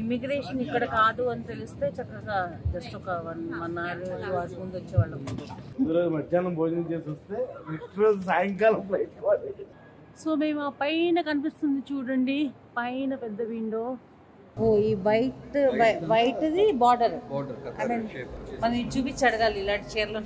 Immigration ఇక్కడ కాదు అని తెలిస్తే చక్కగా జస్ట్ ఒక 1 hour ముందు వచ్చేవాళ్ళం. మధ్యాహ్నం భోజనం చేసి వస్తే నెక్స్ట్ రోజు సాయంకాలం ఫ్లైట్. సో మేము ఆ పైన కనిపిస్తుంది చూడండి, పైన పెద్ద విండో. ఓ ఈ వైట్ది బార్డర్ ఐ మీన్ మనం ఇది చూపించి అడగాలి ఇలాంటి చీరలు.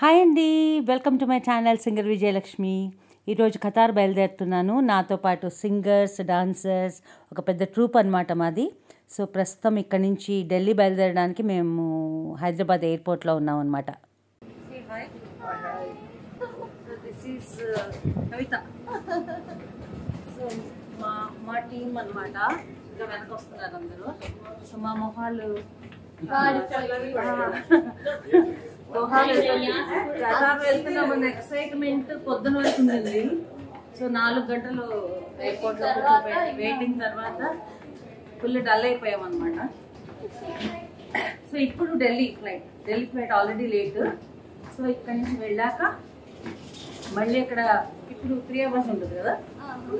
హాయ్ అండి, welcome to my channel singer Vijayalakshmi. ఈరోజు ఖతార్ బయలుదేరుతున్నాను. నాతో పాటు సింగర్స్, డాన్సర్స్, ఒక పెద్ద ట్రూప్ అనమాట మాది. సో ప్రస్తుతం ఇక్కడ నుంచి ఢిల్లీ బయలుదేరడానికి మేము హైదరాబాద్ ఎయిర్పోర్ట్లో ఉన్నాం అనమాట. కవిత సో మా టీం అనమాట. ఇంకా వెనక వస్తున్నారు అందరూ. సో మా మొహాలు వెళ్తున్నామన్న ఎక్సైట్మెంట్ పొద్దున వరకు ఉంది. సో 4 గంటలు ఎయిర్పోర్ట్ లో వెయిటింగ్ తర్వాత ఫుల్ డల్ అయిపోయాం అనమాట. సో ఇప్పుడు Delhi flight already late. So ఇక్కడ నుంచి వెళ్ళాక మళ్ళీ ఇక్కడ ఇప్పుడు 3 hours ఉంటుంది కదా,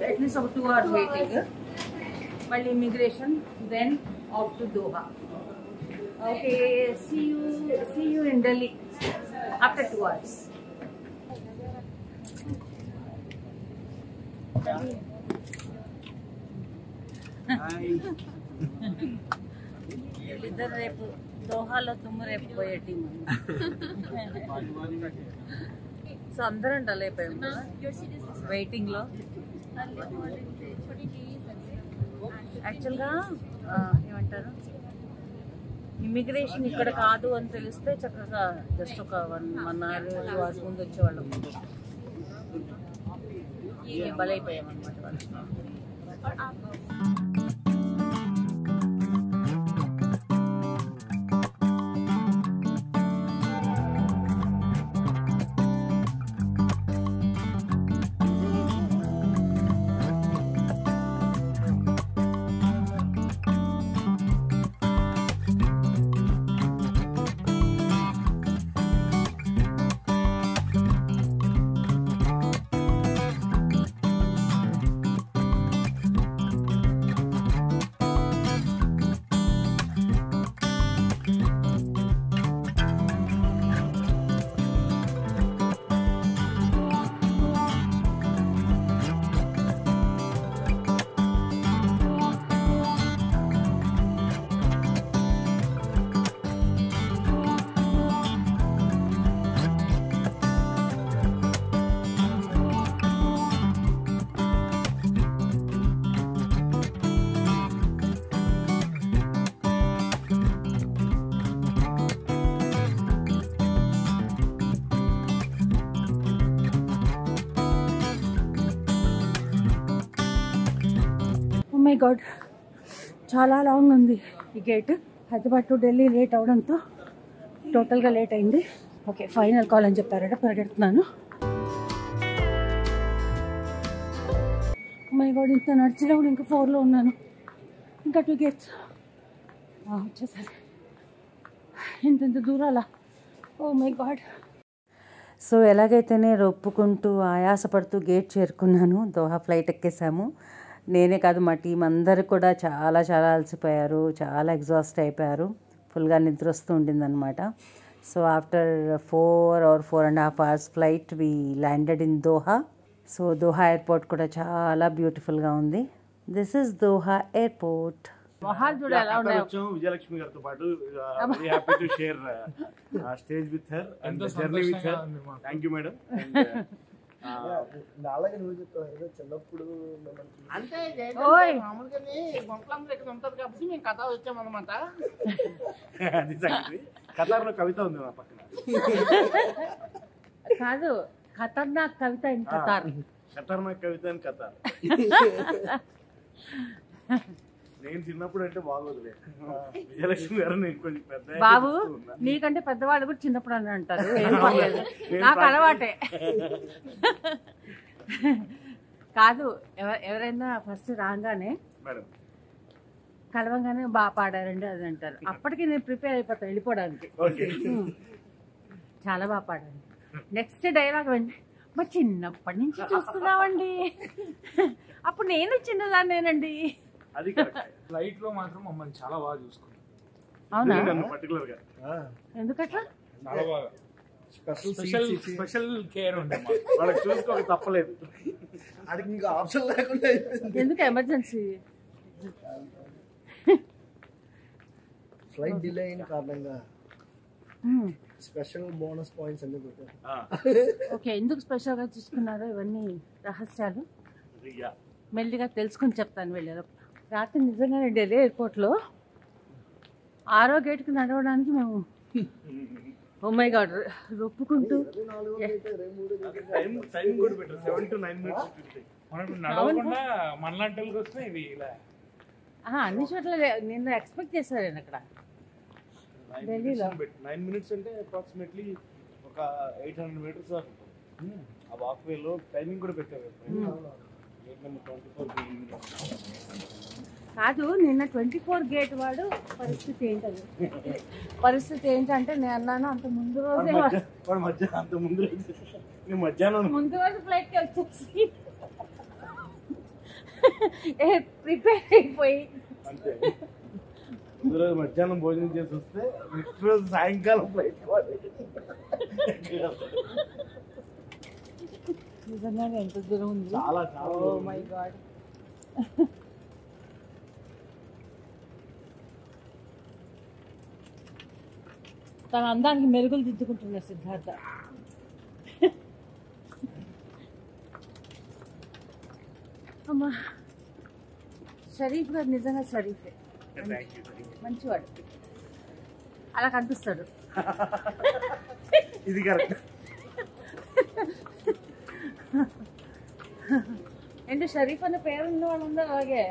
అట్లీస్ట్ ఒక 2 hours వెయిటింగ్. మళ్ళీ immigration, then off to Doha. Okay, see you in Delhi after 2 hours. ఇద్దరు రేపు దోహాలో రేపు పోయే టీం. సో అందరం డల్ అయిపోయాం వెయిటింగ్ లో. యాక్చువల్గా ఏమంటారు, ఇమిగ్రేషన్ ఇక్కడ కాదు అని తెలిస్తే చక్కగా జస్ట్ ఒక 1 hour ముందు వచ్చేవాళ్ళం. బలైపోయాం అనమాట వాళ్ళు. మై గాడ్, చాలా లాంగ్ ఉంది ఈ gate. Hyderabad to Delhi late అవడంతో టోటల్గా లేట్ అయింది. ఓకే, ఫైనల్ కాల్ అని చెప్పారట, పరిగెడుతున్నాను. మై గాడ్, ఇంత నడిచినా కూడా ఇంకా 4లో ఉన్నాను. ఇంకా 2 గేట్స్ వచ్చేసరి ఇంత దూరాలా. Oh my God. సో ఎలాగైతేనే రొప్పుకుంటూ ఆయాసపడుతూ గేట్ చేరుకున్నాను. దోహా ఫ్లైట్ ఎక్కేసాము. నేనే కాదు, మా టీం అందరు కూడా చాలా అలసిపోయారు, చాలా ఎగ్జాస్ట్ అయిపోయారు. ఫుల్గా నిద్ర వస్తూ ఉండిందనమాట. So after 4 or 4.5 hours flight we landed in Doha. So Doha airport కూడా చాలా బ్యూటిఫుల్గా ఉంది. This is Doha airport. Vijayalakshmi గారితో పాటు happy to share stage with her and journey with her. Thank you madam. అలాగే నువ్వు చెప్తావు చిన్నప్పుడు అంటే మామూలుగా గుంటలందరూ ఇక్కడ ఉంటుంది కాబట్టి మేము కథ వచ్చామన్నమాట. అది సంగతి. ఖతార్లో కవిత ఉంది మా పక్కన. కాదు, ఖతర్నాక్ కవిత in Qatar. Khatarnak Kavitha in Qatar. నేను చిన్నప్పుడు అంటే బాగోదులే. విజయలక్ష్మి గారు నేను కొంచెం పెద్ద బాబు నీకంటే పెద్దవాళ్ళు కూడా చిన్నప్పుడు అని అంటారు. ఏం పర్లేదు, నాకు అలవాటే. కాదు, ఎవరైనా ఫస్ట్ రాగానే మేడం కలవంగానే బాగా పాడారండి అది అంటారు. అప్పటికి నేను ప్రిపేర్ అయిపోతాను వెళ్ళిపోవడానికి. చాలా బాగా పాడాను. నెక్స్ట్ డైలాగ్ వెంటనే మరి చిన్నప్పటి నుంచి చూస్తున్నామండి, అప్పుడు నేను చిన్నదాన్నేనండి. అది ఫ్లైట్ లో మాత్రం మమ్మల్ని చాలా బాగా చూసుకున్నాం. అవునా? పర్టికులర్ గా ఎందుకట్లా? చాలా బాగా స్పెషల్ కేర్ ఉండే వాళ్ళకి చూసుకోక తప్పలేదు. అది మీకు ఆప్షన్ లేకుండా అయిపోయింది. ఎందుకు ఎమర్జెన్సీ? ఫ్లైట్ డిలే అయిన కారణంగా స్పెషల్ బోనస్ పాయింట్స్ అన్ని పెట్టారు. ఓకే, ఎందుకు స్పెషల్గా చూసుకున్నారో ఇవన్నీ రహస్యాలు మెల్లిగా తెలుసుకుని చెప్తాను వెళ్ళేటప్పుడు. రాత్రి నిజంగానే ఢిల్లీ ఎయిర్పోర్ట్లో 6వ గేట్కి నడవడానికి మేము ఓ మై గాడ్ రొప్పుకుంటూ టైం కూడా పెట్టారు 7 to 9 minutes. మనకు నడవకుండా మనలాంటి వాళ్ళకి వస్తే ఇవి ఇలా అన్ని చోట్ల నేను ఎక్స్పెక్ట్ చేశాను. నేను అక్కడ ఢిల్లీలో 9 minutes అంటే అప్రాక్సిమేట్లీ ఒక 800 meters దాకా ఉంటుంది. ఆ వాక్ వేలో టైమింగ్ కూడా పెట్టారు. గేట్ నెంబర్ 24 కాదు, నిన్న 24 గేట్ వాడు పరిస్థితి ఏంటది? పరిస్థితి ఏంటంటే నేను అన్నాను అంత ముందు రోజే వాడు మధ్యాహ్నం అంత ముందు మధ్యాహ్నం ముందు రోజు ఫ్లైట్కి వచ్చేసి ప్రిపేర్ అయిపోయి అంతే. ముందు రోజు మధ్యాహ్నం భోజనం చేసి వస్తే నెక్స్ట్ రోజు సాయంకాలం ఫ్లైట్ నిజంగానే ఎంత దూరం ఉంది. చాలా చాలా. Oh my god. తన అందానికి మెరుగులు దిద్దుకుంటున్న సిద్ధార్థ. అమ్మా, షరీఫ్ గారు నిజంగా షరీఫే, మంచివాడు, అలా కనిపిస్తాడు. ఇది కరెక్ట్. ఏంటో షరీఫ్ అనే పేరు ఉన్న వాళ్ళు ఉన్నారు అలాగే.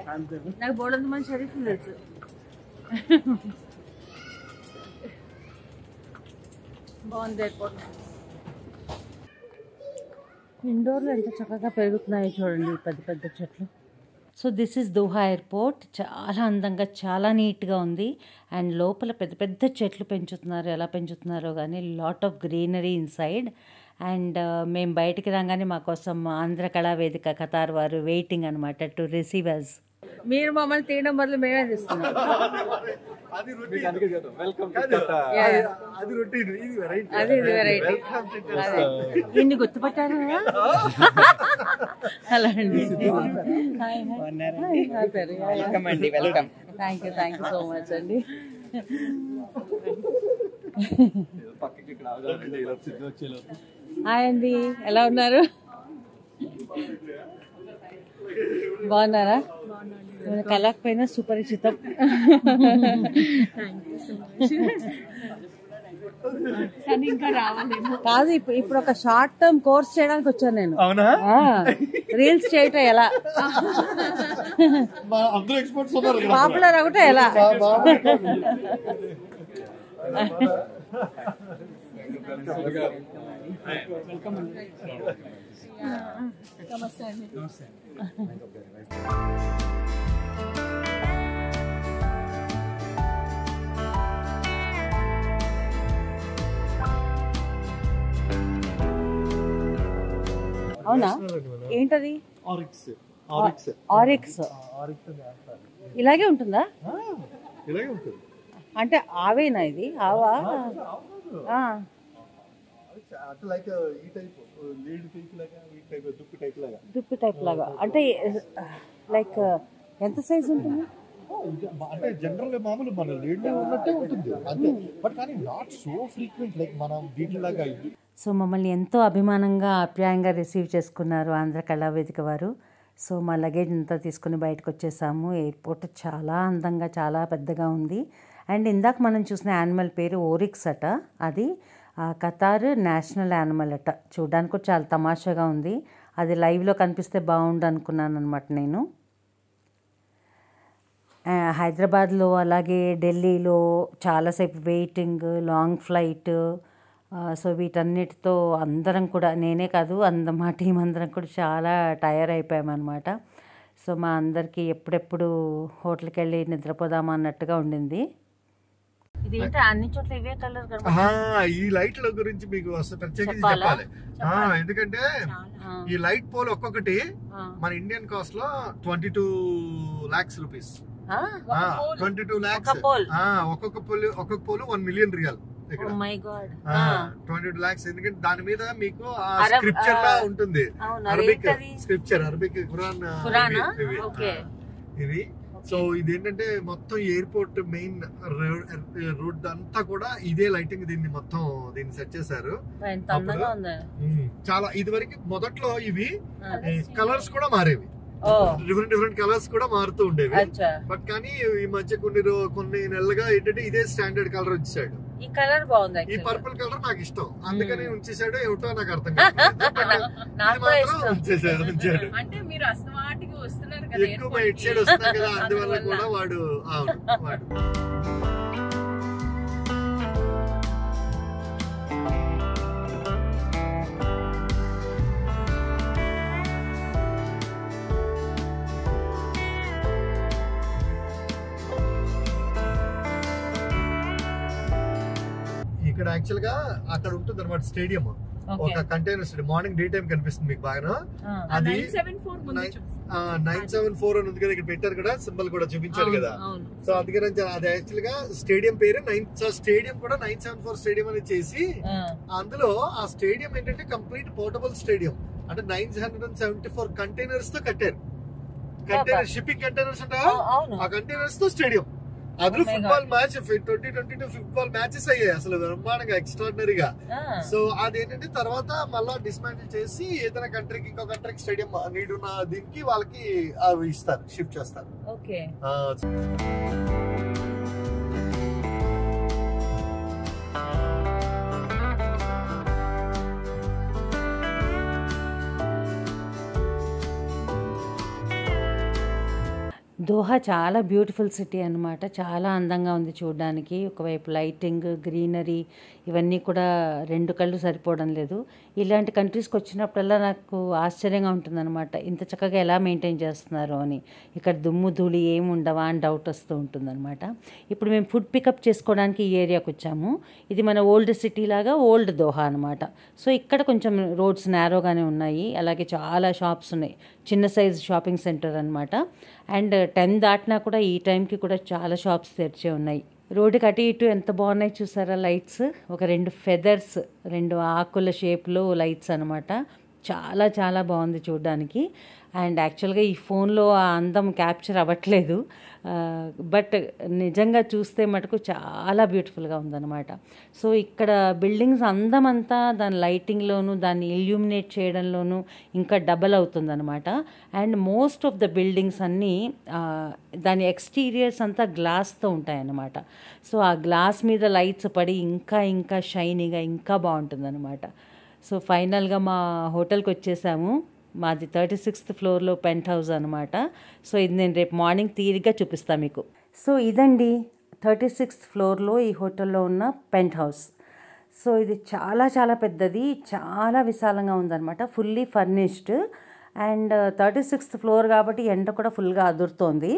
నాకు బోర్డు మంది షరీఫ్ తెలుసు. బాగుంది ఎయిర్పోర్ట్. ఇండోర్లో ఎంత చక్కగా పెరుగుతున్నాయో చూడండి పెద్ద పెద్ద చెట్లు. So this is Doha airport. చాలా అందంగా చాలా నీట్గా ఉంది. అండ్ లోపల పెద్ద పెద్ద చెట్లు పెంచుతున్నారు. ఎలా పెంచుతున్నారో కానీ lot of greenery inside. And మేము బయటికి రాగానే మా కోసం ఆంధ్ర కళా వేదిక ఖతార్ వారు వెయిటింగ్ అనమాట టు రిసీవ్ అస్. మీరు మమ్మల్ని తీయడం బదులు మేమే తీస్తున్నాం. అది వెరైటీ. ఇన్ని గుర్తుపట్టారా? అలా అండి. థ్యాంక్ యూ సో మచ్ అండి. హాయ్ అండి, ఎలా ఉన్నారు? బాగున్నారా? కలకపోయినా సుపరిచితం. కాదు, ఇప్పుడు ఒక షార్ట్ టర్మ్ కోర్స్ చేయడానికి వచ్చాను నేను. రీల్స్ చేయటం ఎలా, పాపులర్ అవటం ఎలా. నమస్తే అండి. అవునా? ఏంటది? ఆరిక్స్. ఇలాగే ఉంటుందా? అంటే ఆవేనా ఇది? ఆవా? దుప్పి టైప్ లాగా. అంటే లైక్ ఎంత సైజ్ ఉంటుంది? అంటే జనరల్ గా మామూలు మన లీడ్లో ఉన్నట్టే ఉంటుంది అంతే, బట్ కానీ నాట్ సో ఫ్రీక్వెంట్ లైక్ మనం వీటిలాగా. సో మమ్మల్ని ఎంతో అభిమానంగా ఆప్యాయంగా రిసీవ్ చేసుకున్నారు ఆంధ్ర కళా వేదిక వారు. సో మా లగేజ్ అంతా తీసుకుని బయటకు వచ్చేసాము. ఎయిర్పోర్ట్ చాలా అందంగా చాలా పెద్దగా ఉంది. అండ్ ఇందాక మనం చూసిన యానిమల్ పేరు ఓరిక్స్ అట. అది ఖతార్ నేషనల్ యానిమల్ అట. చూడడానికి కూడా చాలా తమాషాగా ఉంది. అది లైవ్లో కనిపిస్తే బాగుండు అనుకున్నాను అనమాట నేను. హైదరాబాద్లో అలాగే ఢిల్లీలో చాలాసేపు వెయిటింగ్, లాంగ్ ఫ్లైట్. సో వీటన్నిటితో అందరం కూడా, నేనే కాదు మా టీం అందరం కూడా చాలా టైర్ అయిపోయామన్నమాట. సో మా అందరికీ ఎప్పుడెప్పుడు హోటల్కి వెళ్ళి నిద్రపోదామా అన్నట్టుగా ఉండింది. ఇదేంటి అన్ని చోట్ల ఇవే కలర్ ఈ లైట్ల గురించి మీకు ప్రత్యేకించి చెప్పాలి. ఎందుకంటే ఈ లైట్ పోల్ ఒక్కొక్కటి మన ఇండియన్ కాస్ట్ లో 22 lakhs రూపీస్. 22 lakhs ఒక్కొక్క పోలు 1 million రియల్. 22 lakhs. ఎందుకంటే దాని మీద మీకు స్క్రిప్చర్ లా ఉంటుంది, అరబిక్ స్క్రిప్చర్, అరబిక్ ఖురాన్ ఇవి. సో ఇదేంటంటే మొత్తం ఎయిర్పోర్ట్ మెయిన్ రోడ్ అంతా కూడా ఇదే లైటింగ్ దీన్ని సెట్ చేశారు. చాలా ఇదివరకు మొదట్లో ఇవి కలర్స్ కూడా మారేవి, డిఫరెంట్ కలర్స్ కూడా మారుతూ ఉండేవి. బట్ కానీ ఈ మధ్య కొన్ని నెలలుగా ఏంటంటే ఇదే స్టాండర్డ్ కలర్ వచ్చేసాడు. ఈ కలర్ బాగుంది, ఈ పర్పుల్ కలర్ నాకు ఇష్టం, అందుకని ఉంచేసాడు. ఏమిటో నాకు అర్థం ఉంచాడు. ఎక్కువ ఇటు సైడ్ వస్తున్నా కదా, అందువల్ల కూడా వాడు ఇక్కడ యాక్చువల్ గా అక్కడ ఉంటుంది అనమాట స్టేడియం, ఒక container stadium. Morning day time కనిపిస్తుంది మీకు బాగా. అది 974 అని ఉంది కదా, ఇక్కడ పెట్టారు కదా సింబల్ కూడా చూపించారు కదా. సో అందుకని అది యాక్చువల్ గా స్టేడియం పేరు స్టేడియం కూడా 974 స్టేడియం అని చేసి, అందులో ఆ స్టేడియం ఏంటంటే కంప్లీట్ పోర్టబుల్ స్టేడియం. అంటే 974 కంటైనర్స్ తో కట్టారు. కంటైనర్ షిప్పింగ్ కంటైనర్స్ ఉంటాయా, ఆ కంటైనర్స్ తో స్టేడియం. అందులో ఫుట్బాల్ మ్యాచ్ 2022 ఫుట్బాల్ మ్యాచెస్ అయ్యాయి అసలు బ్రహ్మాండంగా, ఎక్స్ట్రాడినరీగా. సో అదేంటంటే తర్వాత మళ్ళా డిస్మాంటిల్ చేసి ఏదైనా కంట్రీకి ఇంకో కంట్రీకి స్టేడియం నీడ్ ఉన్న దీనికి వాళ్ళకి అవి ఇస్తారు, షిఫ్ట్ చేస్తారు. దోహా చాలా బ్యూటిఫుల్ సిటీ అనమాట. చాలా అందంగా ఉంది చూడడానికి. ఒకవైపు లైటింగ్, గ్రీనరీ ఇవన్నీ కూడా రెండు కళ్ళు సరిపోవడం లేదు. ఇలాంటి కంట్రీస్కి వచ్చినప్పుడల్లా నాకు ఆశ్చర్యంగా ఉంటుందన్నమాట, ఇంత చక్కగా ఎలా మెయింటైన్ చేస్తున్నారు అని. ఇక్కడ దుమ్ము ధూళి ఏమి ఉండవా అని డౌట్ వస్తూ ఉంటుందన్నమాట. ఇప్పుడు మేము ఫుడ్ పికప్ చేసుకోవడానికి ఈ ఏరియాకి వచ్చాము. ఇది మన ఓల్డ్ సిటీ లాగా ఓల్డ్ దోహా అనమాట. సో ఇక్కడ కొంచెం రోడ్స్ నేరోగానే ఉన్నాయి, అలాగే చాలా షాప్స్ ఉన్నాయి. చిన్న సైజ్ షాపింగ్ సెంటర్ అనమాట. అండ్ 10 దాటినా కూడా ఈ టైంకి కూడా చాలా షాప్స్ తెరిచే ఉన్నాయి. రోడ్డుకి అటు ఇటు ఎంత బాగున్నాయి చూసారా లైట్స్. ఒక 2 ఫెదర్స్, 2 ఆకుల షేప్లో లైట్స్ అనమాట. చాలా చాలా బాగుంది చూడడానికి. అండ్ యాక్చువల్గా ఈ ఫోన్లో ఆ అందం క్యాప్చర్ అవ్వట్లేదు, బట్ నిజంగా చూస్తే మటుకు చాలా బ్యూటిఫుల్గా ఉందన్నమాట. సో ఇక్కడ బిల్డింగ్స్ అందమంతా దాని లైటింగ్లోనూ దాన్ని ఇల్యూమినేట్ చేయడంలోనూ ఇంకా డబల్ అవుతుందన్నమాట. And most of the buildings అన్నీ దాని ఎక్స్టీరియర్స్ అంతా గ్లాస్తో ఉంటాయన్నమాట. సో ఆ గ్లాస్ మీద లైట్స్ పడి ఇంకా ఇంకా షైనీగా ఇంకా బాగుంటుందన్నమాట. సో ఫైనల్గా మా హోటల్కి వచ్చేసాము. మాది 36th ఫ్లోర్లో పెంట్ హౌస్ అనమాట. సో ఇది నేను రేపు మార్నింగ్ తీరిగ్గా చూపిస్తాను మీకు. సో ఇదండి 36th ఫ్లోర్లో ఈ హోటల్లో ఉన్న పెంట్ హౌస్. సో ఇది చాలా చాలా పెద్దది, చాలా విశాలంగా ఉందన్నమాట. Fully furnished. And 36th floor కాబట్టి ఎండ కూడా ఫుల్గా అదురుతోంది.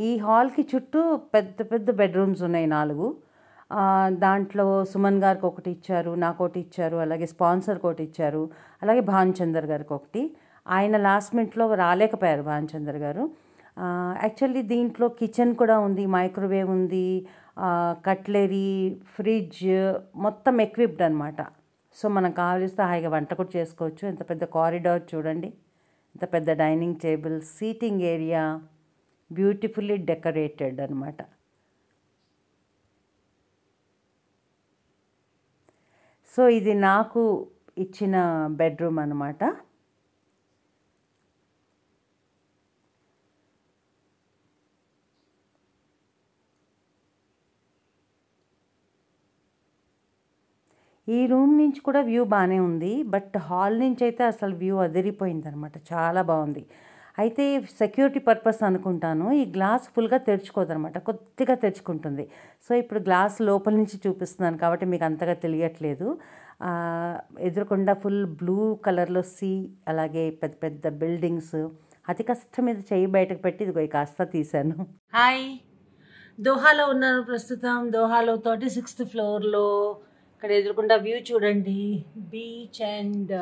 ఈ హాల్కి చుట్టూ పెద్ద పెద్ద బెడ్రూమ్స్ ఉన్నాయి 4. దాంట్లో సుమన్ గారికి ఒకటి ఇచ్చారు, నాకు ఒకటి ఇచ్చారు, అలాగే స్పాన్సర్కి ఒకటి ఇచ్చారు, అలాగే భానుచందర్ గారికి ఒకటి. ఆయన లాస్ట్ మినిట్లో రాలేకపోయారు భానుచందర్ గారు. యాక్చువల్లీ దీంట్లో కిచెన్ కూడా ఉంది, మైక్రోవేవ్ ఉంది, కట్లరీ, ఫ్రిడ్జ్ మొత్తం ఎక్విప్డ్ అనమాట. సో మనం కావలిస్తే హాయిగా వంట కూడా చేసుకోవచ్చు. ఎంత పెద్ద కారిడార్ చూడండి, ఎంత పెద్ద dining table, seating area, beautifully decorated అనమాట. సో ఇది నాకు ఇచ్చిన బెడ్రూమ్ అనమాట. ఈ రూమ్ నుంచి కూడా వ్యూ బాగానే ఉంది, బట్ హాల్ నుంచి అయితే అసలు వ్యూ అదిరిపోయింది అనమాట. చాలా బాగుంది. అయితే సెక్యూరిటీ పర్పస్ అనుకుంటాను, ఈ గ్లాస్ ఫుల్గా తెరుచుకోదనమాట, కొద్దిగా తెరుచుకుంటుంది. సో ఇప్పుడు గ్లాస్ లోపల నుంచి చూపిస్తున్నాను కాబట్టి మీకు అంతగా తెలియట్లేదు. ఎదురుకుండా ఫుల్ బ్లూ కలర్లో సీ, అలాగే పెద్ద పెద్ద బిల్డింగ్స్. అతి కష్టం మీద చెయ్యి బయటకు పెట్టి ఇదిగో కాస్త తీశాను. హాయ్, దోహాలో ఉన్నాను ప్రస్తుతం. దోహాలో 36th ఫ్లోర్లో. ఇక్కడ ఎదురుకుండా వ్యూ చూడండి, బీచ్ అండ్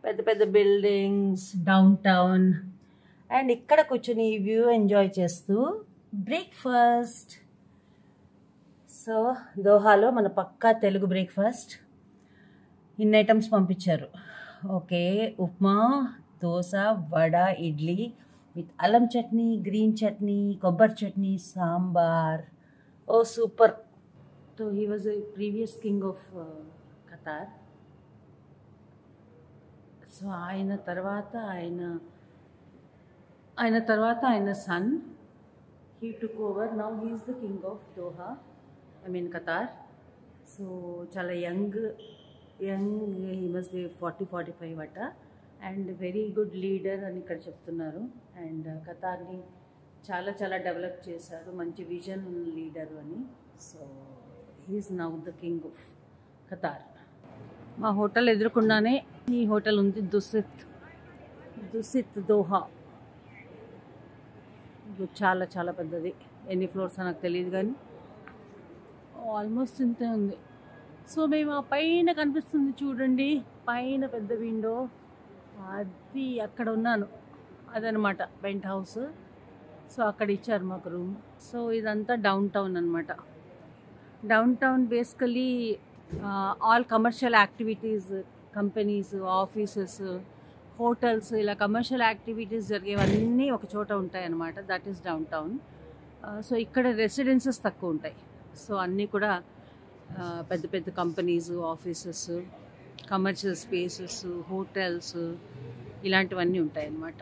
పెద్ద పెద్ద బిల్డింగ్స్, డౌన్ టౌన్. అండ్ ఇక్కడ కూర్చొని ఈ వ్యూ ఎంజాయ్ చేస్తూ బ్రేక్ఫాస్ట్. సో దోహాలో మన పక్కా తెలుగు బ్రేక్ఫాస్ట్. ఇన్ని ఐటమ్స్ పంపించారు. ఓకే, ఉప్మా, దోశ, వడ, ఇడ్లీ విత్ అల్లం చట్నీ, గ్రీన్ చట్నీ, కొబ్బరి chutney, sambar. Oh super. So he was a previous king of Qatar. So ఆయన తర్వాత ఆయన son, he took over. Now he is the king of Doha, I mean Qatar. So చాలా young, he must be 40-45 అట. And very good leader అని ఇక్కడ చెప్తున్నారు. And ఖతార్ని చాలా చాలా డెవలప్ చేశారు, మంచి విజన్ లీడరు అని. So he is now the king of Qatar. మా హోటల్ ఎదురుకుండానే ఈ హోటల్ ఉంది, దుసిత్ దోహా. చాలా చాలా పెద్దది. ఎన్ని ఫ్లోర్స్ నాకు తెలియదు కానీ ఆల్మోస్ట్ ఇంతే ఉంది. సో మేము ఆ పైన కనిపిస్తుంది చూడండి, పైన పెద్ద విండో, అది అక్కడ ఉన్నాను, అదనమాట పెంట్ హౌస్. సో అక్కడ ఇచ్చారు మాకు రూమ్. సో ఇదంతా డౌన్ టౌన్ అనమాట. Down town basically all commercial activities, companies, offices, hotels, ఇలా కమర్షియల్ యాక్టివిటీస్ జరిగేవన్నీ ఒక చోట ఉంటాయి అన్నమాట. That is down town. So ఇక్కడ రెసిడెన్సెస్ తక్కువ ఉంటాయి. సో అన్నీ కూడా పెద్ద పెద్ద companies, offices, commercial spaces, hotels, ఇలాంటివన్నీ ఉంటాయి అన్నమాట.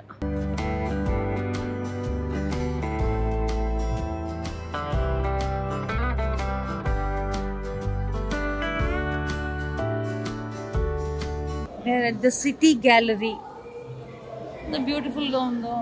At the city gallery, the beautiful గా ఉందో.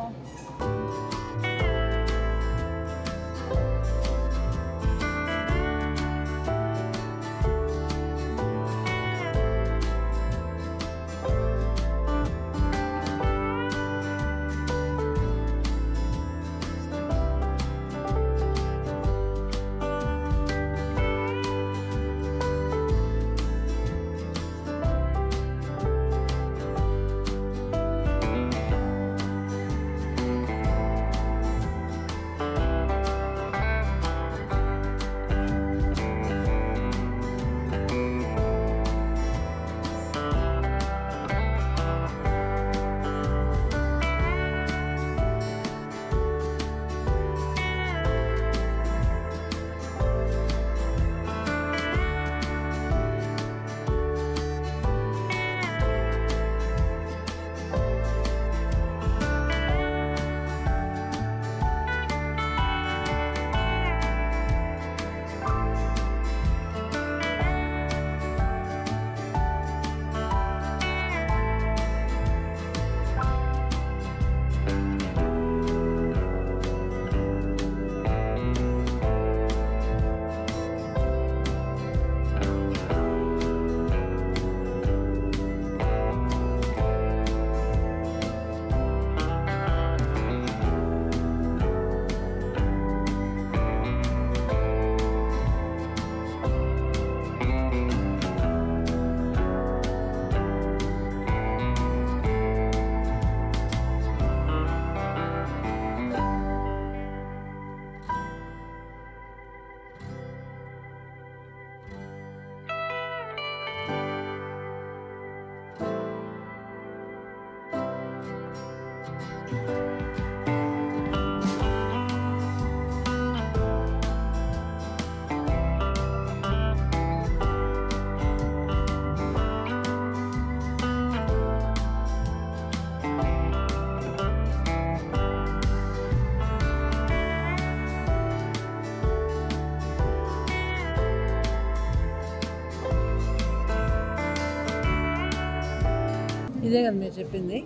ఇదే కదా మీరు చెప్పింది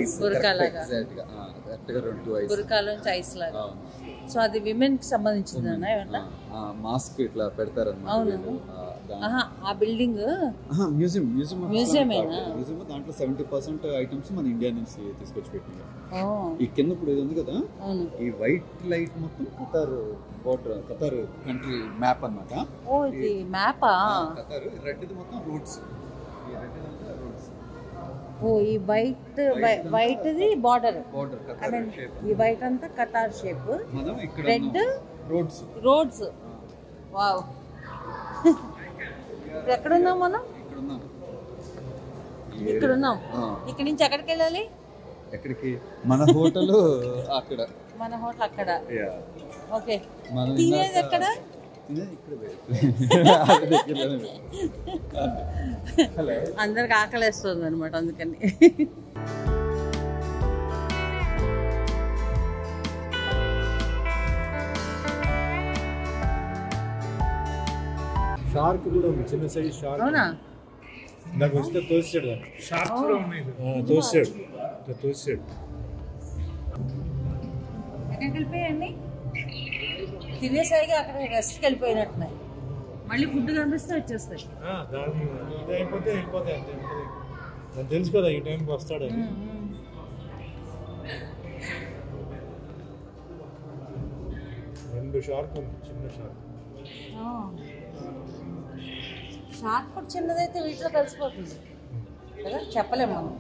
ఐస్ బురకాలాగా కరెక్ట్గా 2 ఐస్ బురకాలోంచి ఐస్ లాగా. సో అది విమెన్ కి సంబంధించింది ఏమన్నా మాస్క్ ఇట్లా పెడతారన్నమాట. అవును. ఆ బిల్డింగ్ మ్యూజియం దాంట్లో 70% ఐటమ్స్ మన ఇండియా నుంచి తీసుకొచ్చి పెట్టింది. ఈ కింద ఇప్పుడు ఇది ఉంది కదా, ఈ వైట్ లైట్ మొత్తం ఖతార్ కంట్రీ మ్యాప్ అన్నమాట. ఇది మ్యాపా? ఖతార్ రెడ్ ఇది మొత్తం రూట్స్. ఈ white the border. I mean ఈ వైట్ అంతా Qatar shape, red roads. Wow. ఎక్కడున్నాం మనం? ఇక్కడున్నాం. ఇక్కడ నుంచి ఎక్కడికి వెళ్ళాలి? ఎక్కడికి? మన హోటల్ అక్కడ. మన హోటల్ అక్కడ. ఓకే. తినేది ఎక్కడ? అందరికి ఆకలేస్తుంది అనమాట, అందుకని. షార్క్ కూడా ఉంది, చిన్న సైజ్ షార్క్. అవునా? నాకు వస్తే తోసాడు దాన్ని. షార్క్స్ కూడా ఉన్నాయి. తోసాడు. ఎక్కడికి వెళ్ళిపోయాయండి? తినేసరిగా అక్కడ రెస్ట్కి వెళ్ళిపోయినట్టున్నాయి. మళ్ళీ ఫుడ్ కనిపిస్తే వచ్చేస్తాయి. ఇది అయిపోతే వెళ్ళిపోతాయి అంతే. నాకు తెలుసు కదా ఈ టైంకి వస్తాడని. రెండు షార్క్ ఉంది, చిన్న షార్క్. షార్క్ కూడా చిన్నదైతే వీటిలో కలిసిపోతుంది కదా, చెప్పలేము మనం.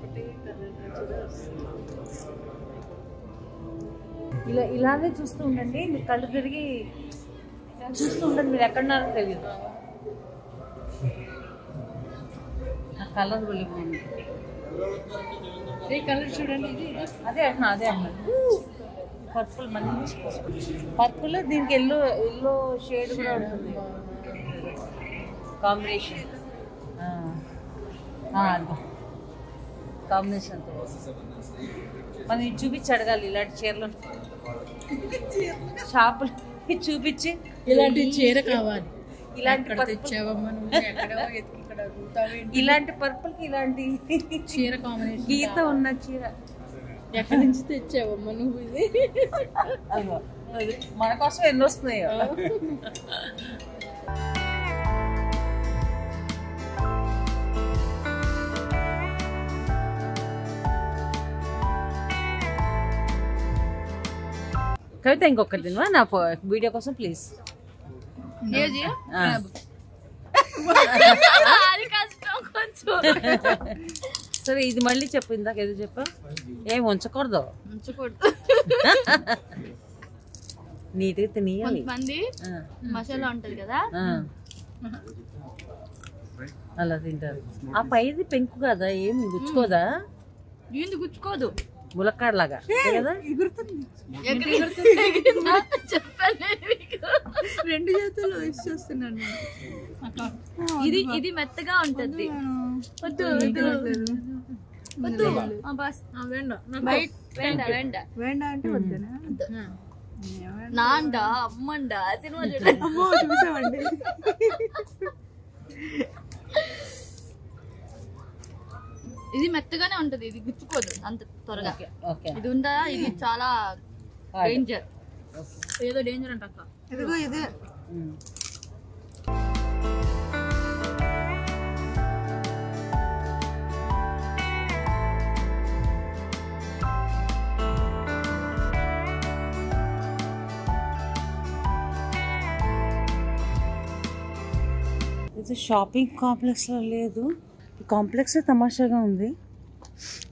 ఇలానే చూస్తూ ఉండండి, మీరు కళ్ళు తిరిగి చూస్తూ ఉండండి, మీరు ఎక్కడున్నారో తెలియదు. ఆ కలర్ బాగుంది. కలర్ చూడండి, అదే అంటున్నా. పర్పుల్, మంచి పర్పుల్. దీనికి ఎల్లో షేడ్ కూడా ఉంటుంది, కాంబినేషన్. కాంబినేషన్ మనం ఇది చూపించి అడగాలి. ఇలాంటి చీరలు షాపులు చూపించి ఇలాంటి చీర కావాలి, ఇలాంటి ఇలాంటి పర్పుల్కి ఇలాంటి చీర కాంబినేషన్, గీత ఉన్న చీర ఎక్కడి నుంచి తెచ్చావమ్మా నువ్వు? ఇది మన కోసం ఎన్ని వస్తున్నాయో. కవిత ఇంకొకటి తినవా నా వీడియో కోసం ప్లీజ్? సరే ఇది మళ్ళీ చెప్పు, ఇందాక ఏదో చెప్పా. ఏం ఉంచకూడదు, నీట్గా తినేయాలి. మసాలా ఉంటది కదా అలా తింటారు. ఆ పైది పెంకు కదా, ఏం గుచ్చుకోదా? ఏంది గుచ్చుకోదు, ములక్కాడలాగా కదా. రెండు చేతులు వేసి చూస్తున్నాను. ఇది మెత్తగా ఉంటది. నాండా అమ్మండా సినిమా చూసామండి. ఇది మెత్తగానే ఉంటది, ఇది గుచ్చుకోదు అంత త్వరగా. ఇది ఉందా, ఇది చాలా డేంజర్. ఏదో డేంజర్ అంట అక్క. ఇదిగో ఇదే. ఇది షాపింగ్ కాంప్లెక్స్లో లేదు. ఈ కాంప్లెక్స్ తమాషాగా ఉంది,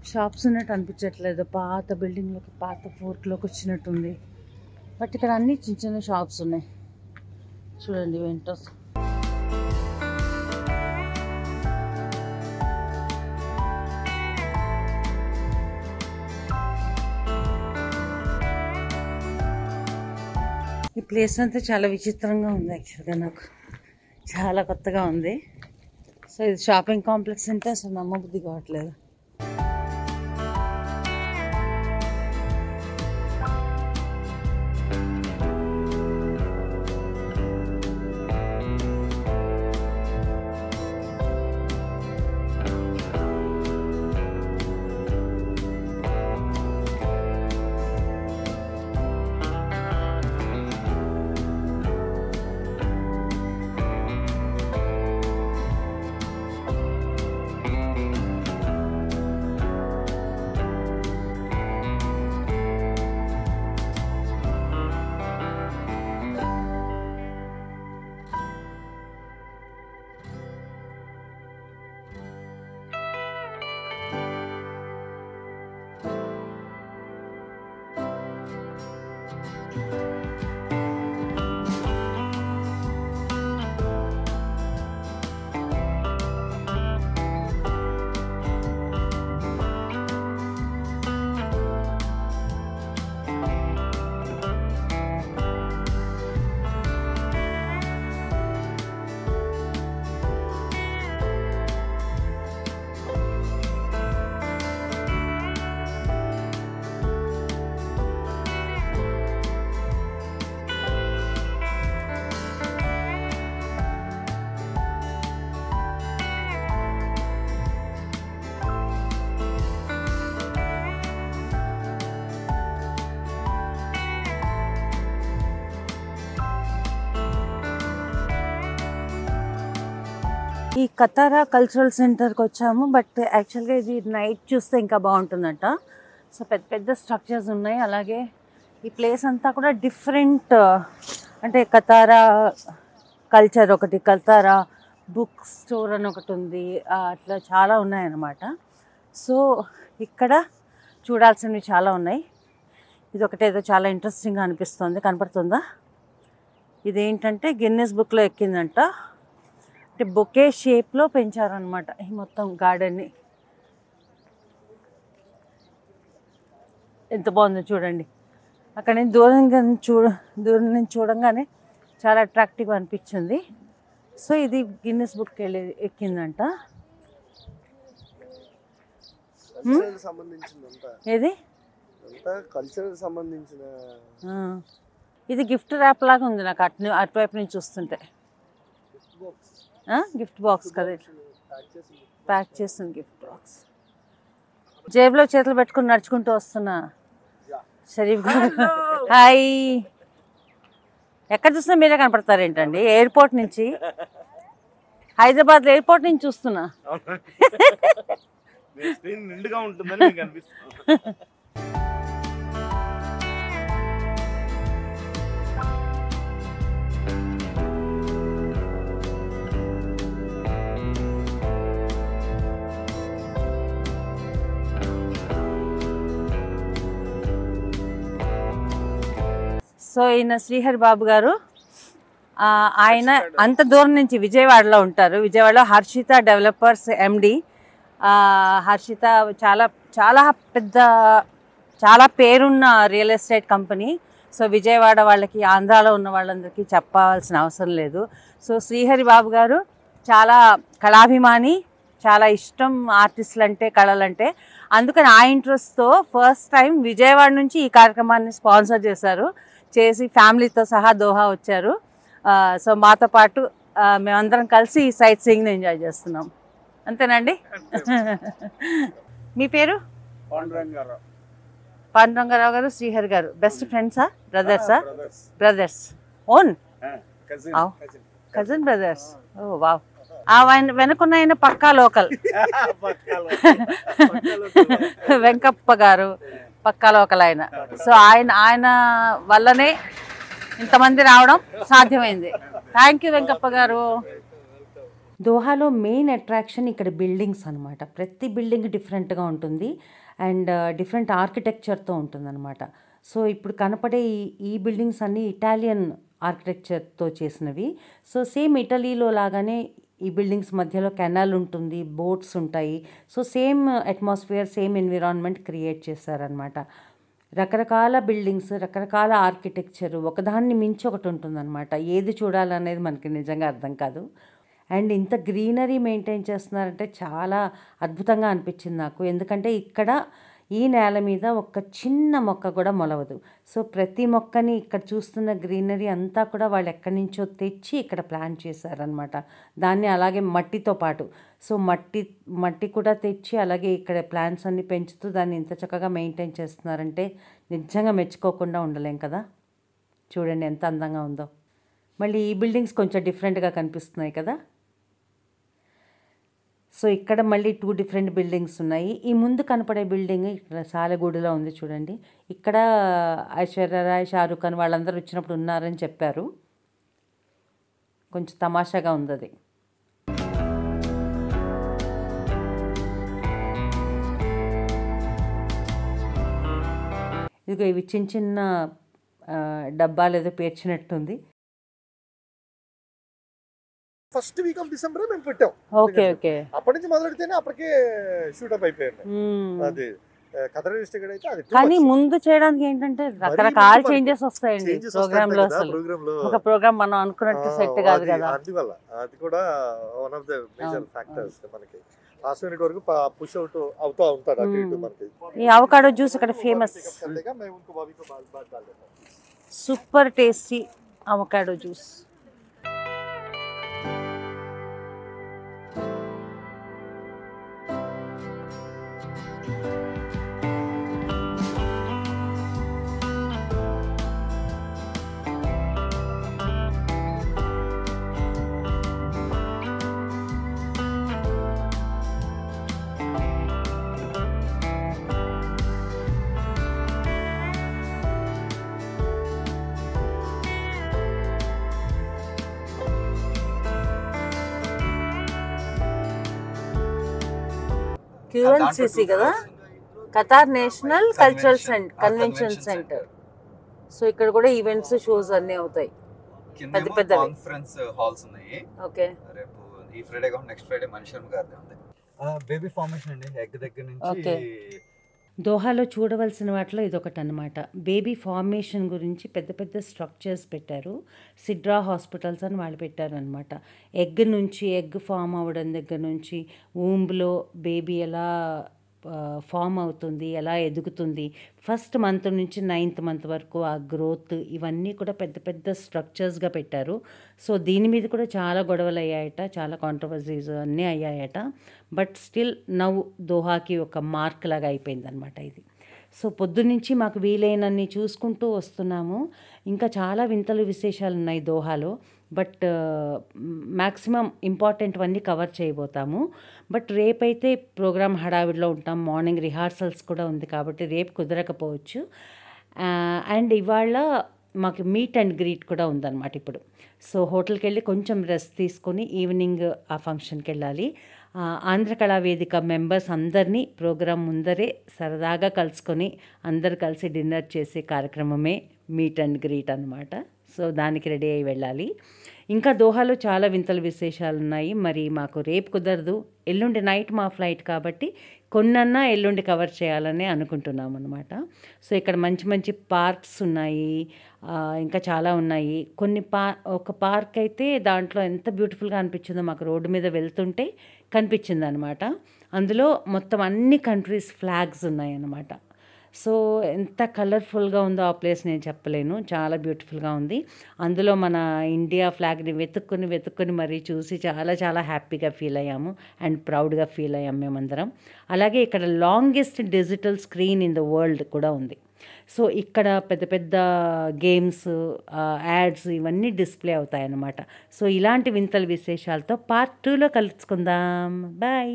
షాప్స్ ఉన్నట్టు అనిపించట్లేదు. పాత బిల్డింగ్లోకి, పాత ఫోర్ట్లోకి వచ్చినట్టుంది. బట్ ఇక్కడ అన్ని చిన్న చిన్న షాప్స్ ఉన్నాయి చూడండి. వెంటోస్ ఈ ప్లేస్ అంతా చాలా విచిత్రంగా ఉంది. యాక్చువల్గా నాకు చాలా కొత్తగా ఉంది. సో ఇది షాపింగ్ కాంప్లెక్స్ అంటే అసలు నమ్మబుద్ధి కావట్లేదు. ఈ కతారా కల్చరల్ సెంటర్కి వచ్చాము. బట్ యాక్చువల్గా ఇది నైట్ చూస్తే ఇంకా బాగుంటుందంట. సో పెద్ద పెద్ద స్ట్రక్చర్స్ ఉన్నాయి. అలాగే ఈ ప్లేస్ అంతా కూడా డిఫరెంట్, అంటే కతారా కల్చర్ ఒకటి, కతారా బుక్ స్టోర్ అని ఒకటి ఉంది, అట్లా చాలా ఉన్నాయన్నమాట. సో ఇక్కడ చూడాల్సినవి చాలా ఉన్నాయి. ఇది ఒకటేదో చాలా ఇంట్రెస్టింగ్గా అనిపిస్తుంది. కనపడుతుందా? ఇదేంటంటే గిన్నెస్ బుక్లో ఎక్కిందంట. అంటే బొకే షేప్లో పెంచారనమాట ఈ మొత్తం గార్డెన్ని. ఎంత బాగుందో చూడండి. అక్కడ నేను దూరం నుంచి చూడంగానే చాలా అట్రాక్టివ్గా అనిపించింది. సో ఇది గిన్నెస్ బుక్ ఎక్కిందంట. ఏది కల్చరల్ సంబంధించిన ఇది గిఫ్ట్ ర్యాప్ లాగా ఉంది నాకు అటువైపు నుంచి చూస్తుంటే. గిఫ్ట్ బాక్స్ కదా, ప్యాక్ చేసిన గిఫ్ట్ బాక్స్. జేబులో చేతులు పెట్టుకుని నడుచుకుంటూ వస్తున్నా షరీఫ్ గారు. హాయ్. ఎక్కడ చూసినా మీరే కనపడతారేంటండి? ఎయిర్పోర్ట్ నుంచి, హైదరాబాద్ ఎయిర్పోర్ట్ నుంచి చూస్తున్నా. నిండుగా ఉంటుందని మీకు అనిపిస్తుంది. సో ఈయన శ్రీహరి బాబు గారు. ఆయన అంత దూరం నుంచి విజయవాడలో ఉంటారు. విజయవాడలో హర్షిత డెవలపర్స్ ఎండి. హర్షిత చాలా చాలా పెద్ద, చాలా పేరున్న real estate company. So Vijayawada వాళ్ళకి, ఆంధ్రాలో ఉన్న వాళ్ళందరికీ చెప్పాల్సిన అవసరం లేదు. సో శ్రీహరి బాబు గారు చాలా కళాభిమాని, చాలా ఇష్టం ఆర్టిస్టులు అంటే, కళలంటే. అందుకని ఆ ఇంట్రెస్ట్తో ఫస్ట్ టైం విజయవాడ నుంచి ఈ కార్యక్రమాన్ని స్పాన్సర్ చేసి ఫ్యామిలీతో సహా దోహా వచ్చారు. సో మాతో పాటు మేమందరం కలిసి ఈ సైట్ సీయింగ్ని ఎంజాయ్ చేస్తున్నాం. అంతేనండి. మీ పేరు? పాండురంగారావు గారు, శ్రీహరి గారు బెస్ట్ ఫ్రెండ్సా, బ్రదర్సా? Brothers. Own cousin brothers. Oh wow. వెనకున్న ఆయన పక్కా లోకల్. వెంకప్ప గారు పక్కా లోకల్ ఆయన. సో ఆయన వల్లనే ఇంతమంది రావడం సాధ్యమైంది. థ్యాంక్ యూ వెంకప్ప గారు. దోహాలో మెయిన్ అట్రాక్షన్ ఇక్కడ బిల్డింగ్స్ అనమాట. ప్రతి బిల్డింగ్ డిఫరెంట్గా ఉంటుంది అండ్ డిఫరెంట్ ఆర్కిటెక్చర్తో ఉంటుందన్నమాట. సో ఇప్పుడు కనపడే ఈ బిల్డింగ్స్ అన్నీ ఇటాలియన్ ఆర్కిటెక్చర్తో చేసినవి. సో సేమ్ ఇటలీలో లాగానే ఈ బిల్డింగ్స్ మధ్యలో కెనాల్ ఉంటుంది, బోట్స్ ఉంటాయి. So same atmosphere, same environment create చేశారనమాట. రకరకాల బిల్డింగ్స్, రకరకాల ఆర్కిటెక్చర్, ఒకదాన్ని మించి ఒకటి ఉంటుందన్నమాట. ఏది చూడాలనేది మనకి నిజంగా అర్థం కాదు. అండ్ ఇంత గ్రీనరీ మెయింటైన్ చేస్తున్నారంటే చాలా అద్భుతంగా అనిపించింది నాకు. ఎందుకంటే ఇక్కడ ఈ నేల మీద ఒక చిన్న మొక్క కూడా మొలవదు. సో ప్రతి మొక్కని ఇక్కడ చూస్తున్న గ్రీనరీ అంతా కూడా వాళ్ళు ఎక్కడి నుంచో తెచ్చి ఇక్కడ ప్లాంట్ చేశారనమాట. దాన్ని అలాగే మట్టితో పాటు, సో మట్టి కూడా తెచ్చి అలాగే ఇక్కడ ప్లాంట్స్ అన్ని పెంచుతూ దాన్ని ఇంత చక్కగా మెయింటైన్ చేస్తున్నారంటే నిజంగా మెచ్చుకోకుండా ఉండలేం కదా. చూడండి ఎంత అందంగా ఉందో. మళ్ళీ ఈ బిల్డింగ్స్ కొంచెం డిఫరెంట్గా కనిపిస్తున్నాయి కదా. సో ఇక్కడ మళ్ళీ 2 డిఫరెంట్ బిల్డింగ్స్ ఉన్నాయి. ఈ ముందు కనపడే బిల్డింగ్ ఇక్కడ సాలెగూడులో ఉంది చూడండి. ఇక్కడ ఐశ్వర్యరాయ్, షారూఖ్ ఖాన్ వాళ్ళందరూ వచ్చినప్పుడు ఉన్నారని చెప్పారు. కొంచెం తమాషాగా ఉంది అది. ఇదిగో ఇవి చిన్న చిన్న డబ్బాలు ఏదో పేర్చినట్టుంది. ఫస్ట్ వీక్ ఆఫ్ డిసెంబర్ మేము పెట్టాం. Okay okay. అప్పటి నుంచి మొదలెడితేనే అప్పటికే షూటప్ అయిపోయింది. అది కథ డిస్ట్రిక్ట్ అయితే అది. కానీ ముందు చేయడానికి ఏంటంటే రకరకాల చేంజెస్ వస్తాయండి ప్రోగ్రామ్ లో. అసలు ఒక ప్రోగ్రామ్ మనం అనుకున్నట్టు సెట్ కాదు కదా. అందువల్ల అది కూడా one of the major factors. మనకి లాస్ట్ మినిట్ వరకు పుష్ అవుట్ అవుతా ఉంటాడు అటు ఇటు. మనకి ఈ అవకాడో జ్యూస్ ఇక్కడ famous. Super tasty avocado juice. QNCC కదా, Qatar national cultural convention centre. So ఇక్కడ కూడా ఈవెంట్స్, షోస్ అన్నీ అవుతాయి. పెద్ద పెద్ద కాన్ఫరెన్స్ హాల్స్ ఉన్నాయి. ఓకే, రేపు ఈ ఫ్రైడే కాకుండా నెక్స్ట్ ఫ్రైడే మనిషి గారిది ఉంది. బేబీ ఫార్మేషన్ అండి, ఎగ్ దగ్గర నుంచి. దోహాలో చూడవలసిన వాటిలో ఇదొకటి అనమాట. బేబీ ఫార్మేషన్ గురించి పెద్ద పెద్ద స్ట్రక్చర్స్ పెట్టారు. సిడ్రా హాస్పిటల్స్ అని వాళ్ళు పెట్టారనమాట. ఎగ్ నుంచి, ఎగ్ ఫామ్ అవ్వడం దగ్గర నుంచి, ఊంబ్లో బేబీ ఎలా ఫామ్ అవుతుంది, ఎలా ఎదుగుతుంది, ఫస్ట్ మంత్ నుంచి 9th మంత్ వరకు ఆ గ్రోత్, ఇవన్నీ కూడా పెద్ద పెద్ద స్ట్రక్చర్స్గా పెట్టారు. సో దీని మీద కూడా చాలా గొడవలు అయ్యాయట, చాలా కాంట్రవర్సీస్ అన్నీ అయ్యాయట. బట్ స్టిల్ నవ్వు దోహాకి ఒక మార్క్ లాగా అయిపోయిందనమాట ఇది. సో పొద్దున్నుంచి మాకు వీలైనన్ని చూసుకుంటూ వస్తున్నాము. ఇంకా చాలా వింతలు విశేషాలు ఉన్నాయి దోహాలో. బట్ మ్యాక్సిమం ఇంపార్టెంట్వన్నీ కవర్ చేయబోతాము. బట్ రేపైతే ప్రోగ్రామ్ హడావిడిలో ఉంటాం. మార్నింగ్ రిహార్సల్స్ కూడా ఉంది కాబట్టి రేపు కుదరకపోవచ్చు. అండ్ ఇవాళ మాకు మీట్ అండ్ గ్రీట్ కూడా ఉందన్నమాట ఇప్పుడు. సో హోటల్కి వెళ్ళి కొంచెం రెస్ట్ తీసుకొని ఈవినింగ్ ఆ ఫంక్షన్కి వెళ్ళాలి. ఆంధ్ర కళావేదిక మెంబర్స్ అందరినీ ప్రోగ్రాం ముందరే సరదాగా కలుసుకొని అందరు కలిసి డిన్నర్ చేసే కార్యక్రమమే మీట్ అండ్ గ్రీట్ అనమాట. సో దానికి రెడీ అయ్యి వెళ్ళాలి. ఇంకా దోహాలో చాలా వింతల విశేషాలు ఉన్నాయి. మరి మాకు రేపు కుదరదు, ఎల్లుండి నైట్ మా ఫ్లైట్ కాబట్టి కొన్నన్నా ఎల్లుండి కవర్ చేయాలని అనుకుంటున్నాం అనమాట. సో ఇక్కడ మంచి మంచి పార్క్స్ ఉన్నాయి, ఇంకా చాలా ఉన్నాయి. ఒక పార్క్ అయితే దాంట్లో ఎంత బ్యూటిఫుల్గా అనిపించిందో మాకు రోడ్డు మీద వెళ్తుంటే కనిపించింది అనమాట. అందులో మొత్తం అన్ని కంట్రీస్ ఫ్లాగ్స్ ఉన్నాయన్నమాట. సో ఎంత కలర్ఫుల్గా ఉందో ఆ ప్లేస్ నేను చెప్పలేను, చాలా బ్యూటిఫుల్గా ఉంది. అందులో మన ఇండియా ఫ్లాగ్ని వెతుక్కొని మరీ చూసి చాలా చాలా హ్యాపీగా ఫీల్ అయ్యాము అండ్ ప్రౌడ్గా ఫీల్ అయ్యాం మేమందరం. అలాగే ఇక్కడ longest digital screen in the world కూడా ఉంది. సో ఇక్కడ పెద్ద పెద్ద గేమ్స్, యాడ్స్ ఇవన్నీ డిస్ప్లే అవుతాయన్నమాట. సో ఇలాంటి వింతల విశేషాలతో పార్ట్ 2లో కలుసుకుందాం. బాయ్.